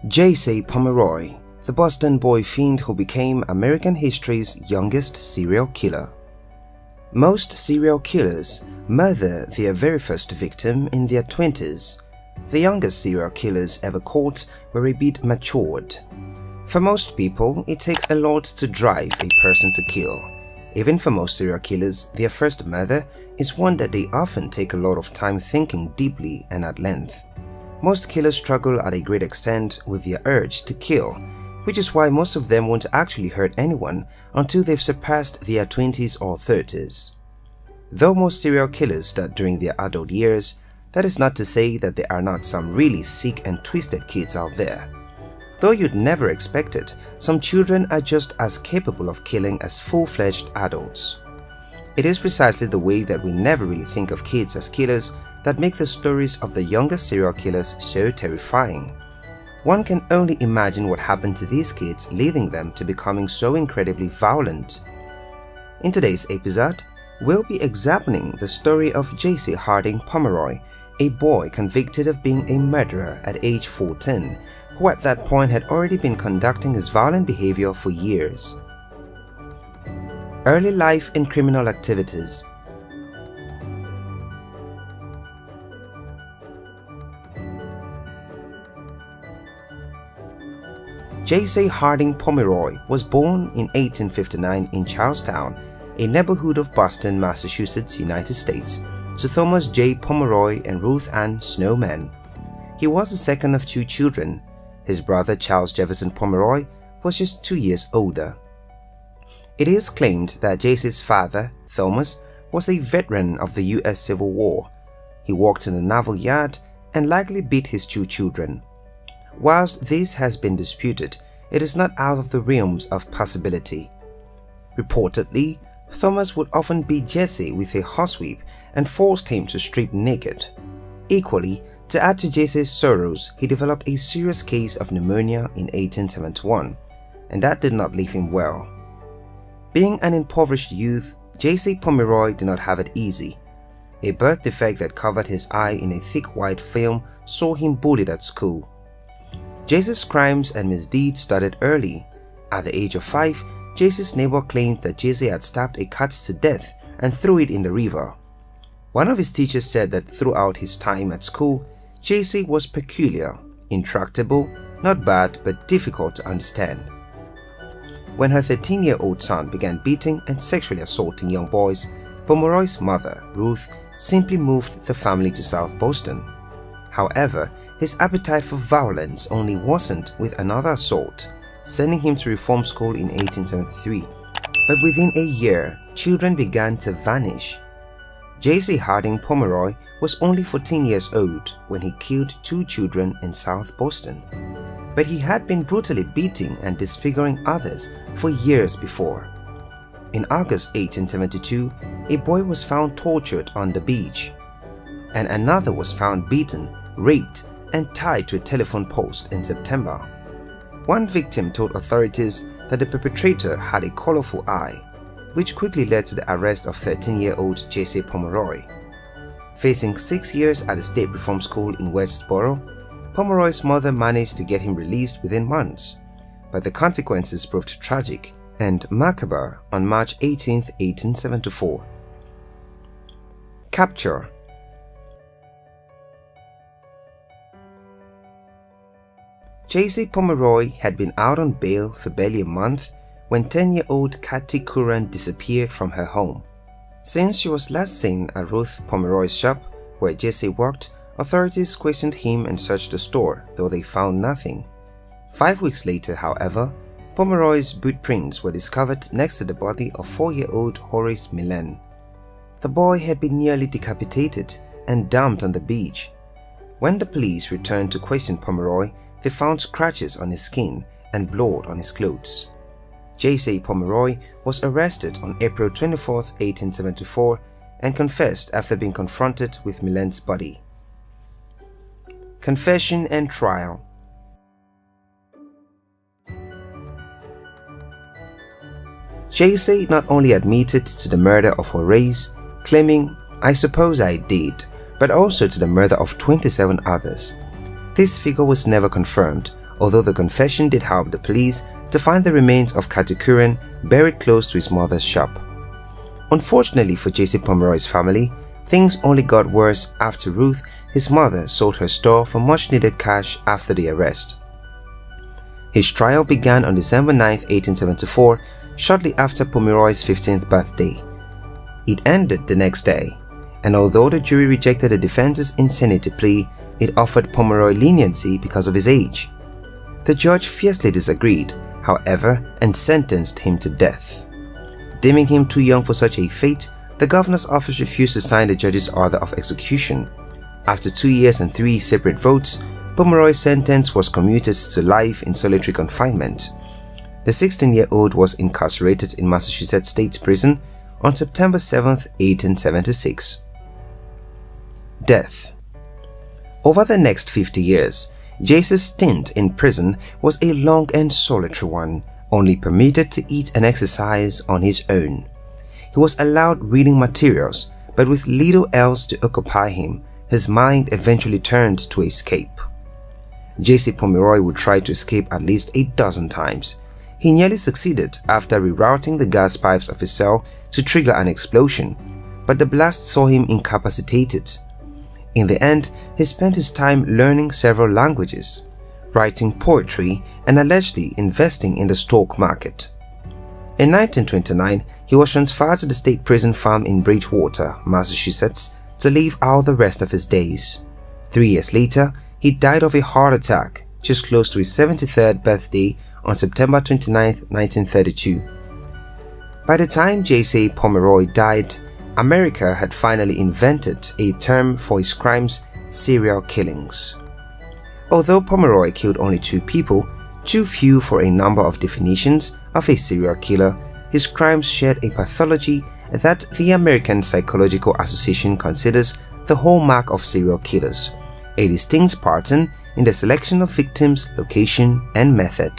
Jesse Pomeroy, the Boston boy fiend who became American history's youngest serial killer. Most serial killers murder their very first victim in their 20s. The youngest serial killers ever caught were a bit matured. For most people, it takes a lot to drive a person to kill. Even for most serial killers, their first murder is one that they often take a lot of time thinking deeply and at length. Most killers struggle at a great extent with their urge to kill, which is why most of them won't actually hurt anyone until they've surpassed their 20s or 30s. Though most serial killers start during their adult years, that is not to say that there are not some really sick and twisted kids out there. Though you'd never expect it, some children are just as capable of killing as full-fledged adults. It is precisely the way that we never really think of kids as killers that make the stories of the youngest serial killers so terrifying. One can only imagine what happened to these kids, leading them to becoming so incredibly violent. In today's episode, we'll be examining the story of Jesse Harding Pomeroy, a boy convicted of being a murderer at age 14, who at that point had already been conducting his violent behavior for years. Early life and criminal activities. Jesse Harding Pomeroy was born in 1859 in Charlestown, a neighborhood of Boston, Massachusetts, United States, to Thomas J. Pomeroy and Ruth Ann Snowman. He was the second of two children. His brother Charles Jefferson Pomeroy was just 2 years older. It is claimed that Jesse's father, Thomas, was a veteran of the U.S. Civil War. He worked in the naval yard and likely beat his two children. Whilst this has been disputed, it is not out of the realms of possibility. Reportedly, Thomas would often beat Jesse with a horsewhip and forced him to strip naked. Equally, to add to Jesse's sorrows, he developed a serious case of pneumonia in 1871, and that did not leave him well. Being an impoverished youth, Jesse Pomeroy did not have it easy. A birth defect that covered his eye in a thick white film saw him bullied at school. Jesse's crimes and misdeeds started early. At the age of 5, Jesse's neighbor claimed that Jesse had stabbed a cat to death and threw it in the river. One of his teachers said that throughout his time at school, Jesse was peculiar, intractable, not bad but difficult to understand. When her 13-year-old son began beating and sexually assaulting young boys, Pomeroy's mother, Ruth, simply moved the family to South Boston. However, his appetite for violence only worsened with another assault, sending him to reform school in 1873. But within a year, children began to vanish. Jesse Harding Pomeroy was only 14 years old when he killed 2 children in South Boston. But he had been brutally beating and disfiguring others for years before. In August 1872, a boy was found tortured on the beach, and another was found beaten, raped, and tied to a telephone post in September. One victim told authorities that the perpetrator had a colorful eye, which quickly led to the arrest of 13-year-old Jesse Pomeroy. Facing 6 years at a state reform school in Westboro, Pomeroy's mother managed to get him released within months, but the consequences proved tragic and macabre on March 18, 1874. Capture. Jesse Pomeroy had been out on bail for barely a month when 10-year-old Kathy Curran disappeared from her home. Since she was last seen at Ruth Pomeroy's shop, where Jesse worked, authorities questioned him and searched the store, though they found nothing. 5 weeks later, however, Pomeroy's boot prints were discovered next to the body of 4-year-old Horace Millen. The boy had been nearly decapitated and dumped on the beach. When the police returned to question Pomeroy, they found scratches on his skin and blood on his clothes. Jesse Pomeroy was arrested on April 24, 1874 and confessed after being confronted with Millen's body. Confession and trial. Jesse not only admitted to the murder of Horace, claiming, "I suppose I did," but also to the murder of 27 others. This figure was never confirmed, although the confession did help the police to find the remains of Katukuran buried close to his mother's shop. Unfortunately for Jesse Pomeroy's family, things only got worse after Ruth, his mother, sold her store for much-needed cash after the arrest. His trial began on December 9, 1874, shortly after Pomeroy's 15th birthday. It ended the next day, and although the jury rejected the defense's insanity plea, it offered Pomeroy leniency because of his age. The judge fiercely disagreed, however, and sentenced him to death. Deeming him too young for such a fate, the governor's office refused to sign the judge's order of execution. After 2 years and 3 separate votes, Pomeroy's sentence was commuted to life in solitary confinement. The 16-year-old was incarcerated in Massachusetts State Prison on September 7, 1876. Death. Over the next 50 years, Jesse's stint in prison was a long and solitary one, only permitted to eat and exercise on his own. He was allowed reading materials, but with little else to occupy him, his mind eventually turned to escape. Jesse Pomeroy would try to escape at least a dozen times. He nearly succeeded after rerouting the gas pipes of his cell to trigger an explosion, but the blast saw him incapacitated. In the end, he spent his time learning several languages, writing poetry, and allegedly investing in the stock market. In 1929, he was transferred to the state prison farm in Bridgewater, Massachusetts, to live out the rest of his days. 3 years later, he died of a heart attack just close to his 73rd birthday on September 29, 1932. By the time Jesse Pomeroy died, America had finally invented a term for his crimes: serial killings. Although Pomeroy killed only 2 people, too few for a number of definitions of a serial killer, his crimes shared a pathology that the American Psychological Association considers the hallmark of serial killers, a distinct pattern in the selection of victims, location, and method.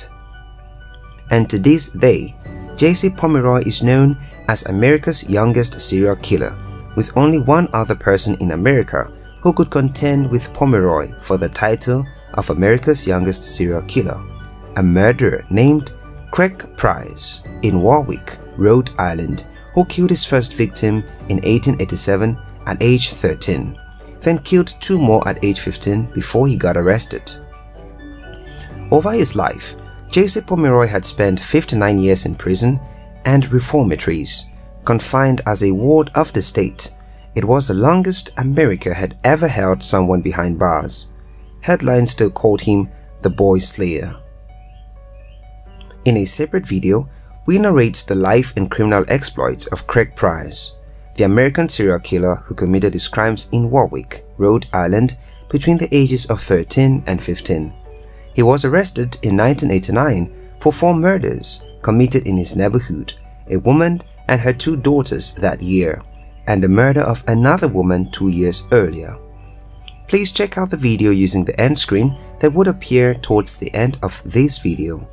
And to this day, Jesse Pomeroy is known as America's youngest serial killer, with only one other person in America who could contend with Pomeroy for the title of America's youngest serial killer, a murderer named Craig Price in Warwick, Rhode Island, who killed his first victim in 1887 at age 13, then killed 2 more at age 15 before he got arrested. Over his life, Jesse Pomeroy had spent 59 years in prison and reformatories, confined as a ward of the state. It was the longest America had ever held someone behind bars. Headlines still called him the Boy Slayer. In a separate video, we narrate the life and criminal exploits of Craig Price, the American serial killer who committed his crimes in Warwick, Rhode Island, between the ages of 13 and 15. He was arrested in 1989 for 4 murders committed in his neighborhood, a woman and her 2 daughters that year, and the murder of another woman 2 years earlier. Please check out the video using the end screen that would appear towards the end of this video.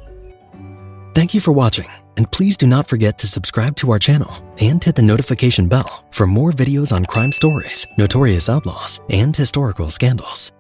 Thank you for watching, and please do not forget to subscribe to our channel and hit the notification bell for more videos on crime stories, notorious outlaws, and historical scandals.